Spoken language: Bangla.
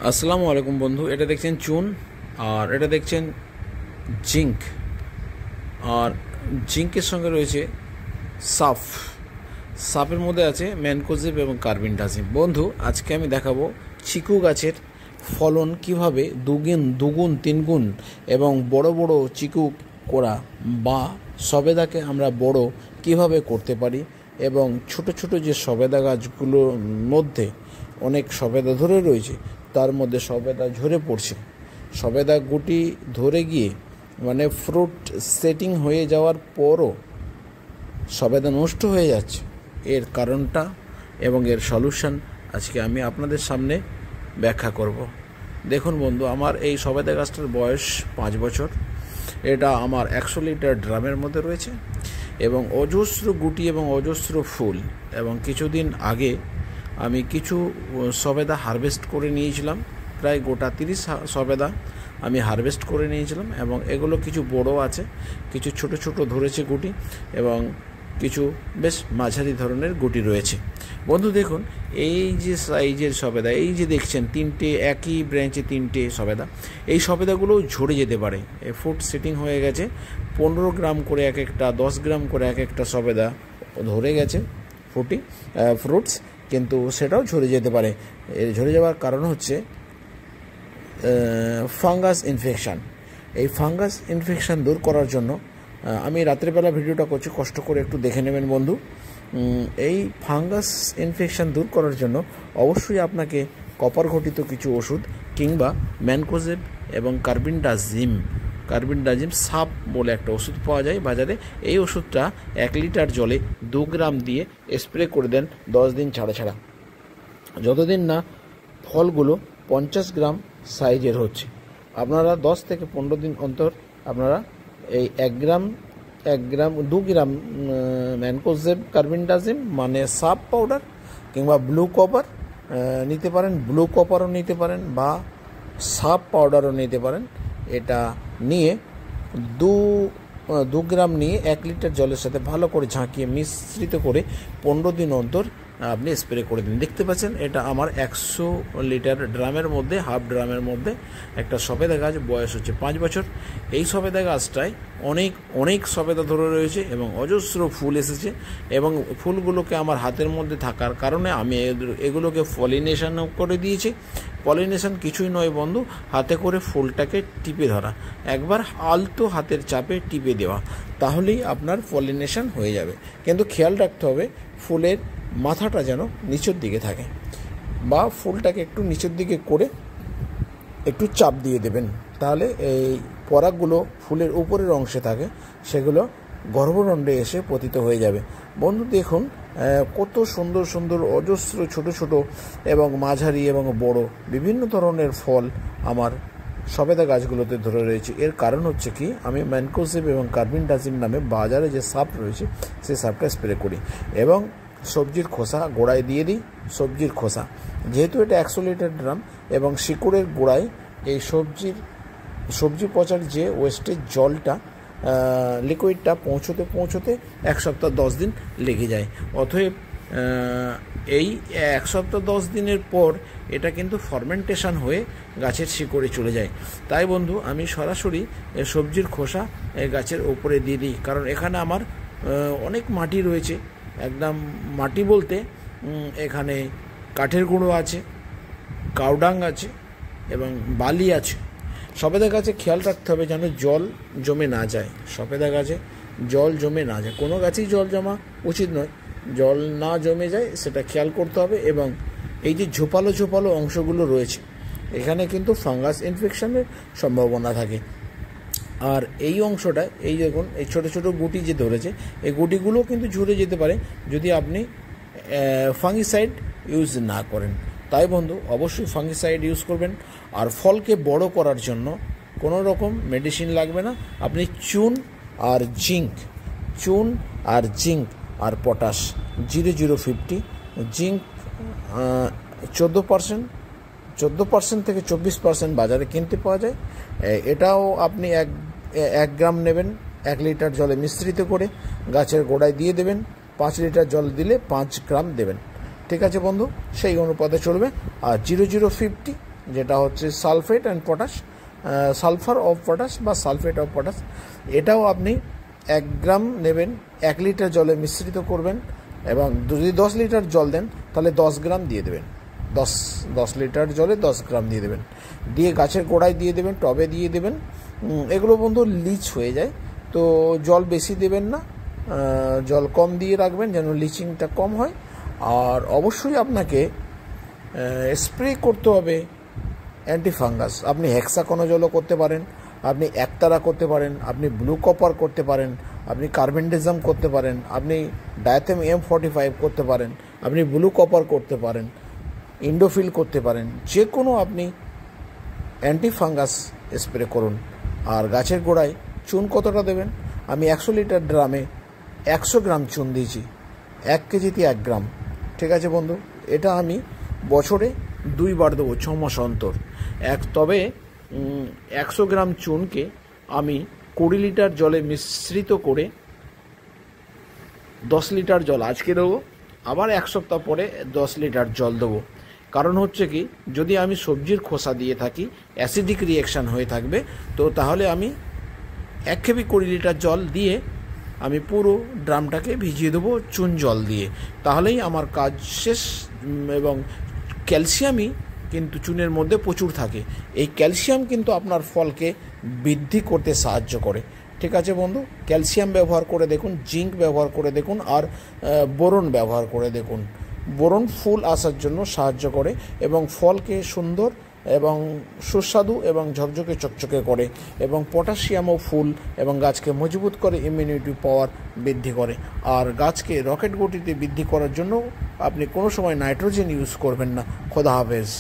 আসসালামু আলাইকুম বন্ধু, এটা দেখছেন চুন আর এটা দেখছেন জিঙ্ক। আর জিঙ্কের সঙ্গে রয়েছে সাফ। সাফের মধ্যে আছে ম্যানকোজেব এবং কার্বিনডাজিম। বন্ধু, আজকে আমি দেখাবো চিকু গাছের ফলন কিভাবে দুগুণ তিনগুণ এবং বড় বড় চিকু করা বা সবেদাকে আমরা বড় কিভাবে করতে পারি, এবং ছোট ছোট যে সবেদা গাছগুলোর মধ্যে অনেক সবেদা ধরে রয়েছে, তার মধ্যে সবেদা ঝরে পড়ছে, সবেদা গুটি ধরে গিয়ে মানে ফ্রুট সেটিং হয়ে যাওয়ার পরও সবেদা নষ্ট হয়ে যাচ্ছে। এর কারণটা এবং এর সলিউশন আজকে আমি আপনাদের সামনে ব্যাখ্যা করব। দেখুন বন্ধু, আমার এই সবেদা গাছটার বয়স 5 বছর। এটা আমার 100 লিটার ড্রামের মধ্যে রয়েছে এবং অজস্র গুটি এবং অজস্র ফুল। এবং কিছুদিন আগে আমি কিছু সবেদা হারভেস্ট করে নিয়েছিলাম, প্রায় গোটা 30 সবেদা আমি হারভেস্ট করে নিয়েছিলাম। এবং এগুলো কিছু বড় আছে, কিছু ছোট ছোট ধরেছে গুটি, এবং কিছু বেশ মাঝারি ধরনের গুটি রয়েছে। বন্ধু দেখুন, এই যে সাইজের সবেদা, এই যে দেখছেন তিনটে একই ব্রাঞ্চে তিনটে সবেদা, এই সবেদাগুলো ঝরে যেতে পারে। ফুড সেটিং হয়ে গেছে, 15 গ্রাম করে এক একটা, 10 গ্রাম করে এক একটা সবেদা ধরে গেছে ফ্রুটস, কিন্তু সেটাও ঝরে যেতে পারে। এর ঝরে যাওয়ার কারণ হচ্ছে ফাঙ্গাস ইনফেকশান। এই ফাঙ্গাস ইনফেকশান দূর করার জন্য আমি রাত্রেবেলা ভিডিওটা করছি, কষ্ট করে একটু দেখে নেবেন বন্ধু। এই ফাঙ্গাস ইনফেকশান দূর করার জন্য অবশ্যই আপনাকে কপার ঘটিত কিছু ওষুধ কিংবা ম্যানকোজেব এবং কার্বিনডাজিম সাপ বলে একটা ওষুধ পাওয়া যায় বাজারে। এই ওষুধটা 1 লিটার জলে 2 গ্রাম দিয়ে স্প্রে করে দেন 10 দিন ছাড়া ছাড়া। যতদিন না ফলগুলো 50 গ্রাম সাইজের হচ্ছে, আপনারা 10 থেকে 15 দিন অন্তর আপনারা এই 1 গ্রাম 2 গ্রাম ম্যানকোজেব কার্বিনডাজিম মানে সাপ পাউডার কিংবা ব্লু কপার নিতে পারেন, ব্লু কপারও নিতে পারেন বা সাপ পাউডারও নিতে পারেন। এটা নিয়ে 2 গ্রাম নিয়ে 1 লিটার জলের সাথে ভালো করে ঝাঁকিয়ে মিশ্রিত করে 15 দিন অন্তর আপনি স্প্রে করে দিন। দেখতে পাচ্ছেন, এটা আমার 100 লিটার ড্রামের মধ্যে, হাফ ড্রামের মধ্যে একটা সবেদা গাছ, বয়স হচ্ছে 5 বছর। এই সবেদা গাছটায় অনেক সবেদা ধরে রয়েছে এবং অজস্র ফুল এসেছে। এবং ফুলগুলোকে আমার হাতের মধ্যে থাকার কারণে আমি এগুলোকে পলিনেশনও করে দিয়েছি। পলিনেশন কিছুই নয় বন্ধু, হাতে করে ফুলটাকে টিপে ধরা, একবার আলতো হাতের চাপে টিপে দেওয়া, তাহলেই আপনার পলিনেশন হয়ে যাবে। কিন্তু খেয়াল রাখতে হবে ফুলের মাথাটা যেন নিচের দিকে থাকে, বা ফুলটাকে একটু নিচের দিকে করে একটু চাপ দিয়ে দেবেন, তাহলে এই পরাগগুলো ফুলের উপরের অংশে থাকে, সেগুলো গর্ভদণ্ডে এসে পতিত হয়ে যাবে। বন্ধু দেখুন, কত সুন্দর সুন্দর অজস্র ছোট ছোট এবং মাঝারি এবং বড় বিভিন্ন ধরনের ফল আমার সবেদা গাছগুলোতে ধরে রয়েছে। এর কারণ হচ্ছে কি, আমি ম্যানকোজেব এবং কার্বিনডাজিম নামে বাজারে যে সাপ রয়েছে সেই সাপটা স্প্রে করি এবং সবজির খোসা গোড়ায় দিয়ে দিই। সবজির খোসা, যেহেতু এটা 100 লিটার ড্রাম এবং শিকড়ের গোড়ায় এই সবজি পচার যে ওয়েস্টেজ জলটা, লিকুইডটা পৌঁছতে 1 সপ্তাহ 10 দিন লেগে যায়। অতএব এই 1 সপ্তাহ 10 দিনের পর এটা কিন্তু ফার্মেন্টেশন হয়ে গাছের শিকড়ে চলে যায়। তাই বন্ধু, আমি সরাসরি সবজির খোসা গাছের ওপরে দিয়ে দিই, কারণ এখানে আমার অনেক মাটি রয়েছে। একদম মাটি বলতে এখানে কাঠের গুঁড়ো আছে, কাউডাং আছে এবং বালি আছে। সবেদা গাছে খেয়াল রাখতে হবে যেন জল জমে না যায়, সবেদা গাছে জল জমে না যায়, কোনো গাছেই জল জমা উচিত নয়, জল না জমে যায় সেটা খেয়াল করতে হবে। এবং এই যে ঝোপালো অংশগুলো রয়েছে, এখানে কিন্তু ফাঙ্গাস ইনফেকশনের সম্ভাবনা থাকে। আর এই অংশটা, এই দেখুন, এই ছোটো ছোটো গুটি যে ধরেছে, এই গুটিগুলো কিন্তু ঝরে যেতে পারে যদি আপনি ফাঙ্গিসাইড ইউজ না করেন। তাই বন্ধু, অবশ্যই ফাঙ্গিসাইড ইউজ করবেন। আর ফলকে বড় করার জন্য কোনো রকম মেডিসিন লাগবে না, আপনি চুন আর জিঙ্ক আর পটাশ 0050, জিঙ্ক 14% থেকে 24% বাজারে কিনতে পাওয়া যায়। এটাও আপনি 1 গ্রাম নেবেন, 1 লিটার জলে মিশ্রিত করে গাছের গোড়ায় দিয়ে দেবেন। 5 লিটার জল দিলে 5 গ্রাম দেবেন। ঠিক আছে বন্ধু, সেই অনুপাতে চলবে। আর 0050 যেটা হচ্ছে sulphate and potash, sulphur of potash বা সালফেট অফ পটাশ। এটাও আপনি 1 গ্রাম নেবেন, 1 লিটার জলে মিশ্রিত করবেন, এবং যদি 10 লিটার জল দেন তাহলে 10 গ্রাম দিয়ে দেবেন। 10 লিটার জলে 10 গ্রাম দিয়ে দেবেন, দিয়ে গাছের গোড়ায় দিয়ে দেবেন, টবে দিয়ে দেবেন। এগুলো বন্ধু লিচ হয়ে যায়, তো জল বেশি দেবেন না, জল কম দিয়ে রাখবেন যেন লিচিংটা কম হয়। আর অবশ্যই আপনাকে স্প্রে করতে হবে অ্যান্টিফাঙ্গাস। আপনি হেক্সাকোনাজলও করতে পারেন, আপনি একতারা করতে পারেন, আপনি ব্লু কপার করতে পারেন, আপনি কার্বেন্ডিজম করতে পারেন, আপনি ডায়াথেম M45 করতে পারেন, আপনি ব্লু কপার করতে পারেন, ইন্ডোফিল করতে পারেন। যে কোনো আপনি অ্যান্টিফাঙ্গাস স্প্রে করুন। আর গাছের গোড়ায় চুন কতটা দেবেন? আমি 100 লিটার ড্রামে 100 গ্রাম চুন দিয়েছি, 1 কেজিতে 1 গ্রাম। ঠিক আছে বন্ধু, এটা আমি বছরে 2 বার দেবো, 6 মাস অন্তর। তবে 100 গ্রাম চুনকে আমি 20 লিটার জলে মিশ্রিত করে 10 লিটার জল আজকে দেবো, আবার 1 সপ্তাহ পরে 10 লিটার জল দেবো। কারণ হচ্ছে কি, যদি আমি সবজির খোসা দিয়ে থাকি অ্যাসিডিক রিঅ্যাকশান হয়ে থাকবে, তো তাহলে আমি 1 খেপি 20 লিটার জল দিয়ে আমি পুরো ড্রামটাকে ভিজিয়ে দেবো চুন জল দিয়ে, তাহলেই আমার কাজ শেষ। এবং ক্যালসিয়ামই কিন্তু চুনের মধ্যে প্রচুর থাকে, এই ক্যালসিয়াম কিন্তু আপনার ফলকে বৃদ্ধি করতে সাহায্য করে। ঠিক আছে বন্ধু, ক্যালসিয়াম ব্যবহার করে দেখুন, জিঙ্ক ব্যবহার করে দেখুন, আর বোরন ব্যবহার করে দেখুন। বোরন ফুল আসার জন্য সাহায্য করে এবং ফলকে সুন্দর এবং সুস্বাদু এবং ঝকঝকে চকচকে করে, এবং পটাশিয়ামও ফুল এবং গাছকে মজবুত করে, ইমিউনিটি পাওয়ার বৃদ্ধি করে। আর গাছকে রকেট গতিতে বৃদ্ধি করার জন্য আপনি কোনো সময় নাইট্রোজেন ইউজ করবেন না। খোদা হাফেজ।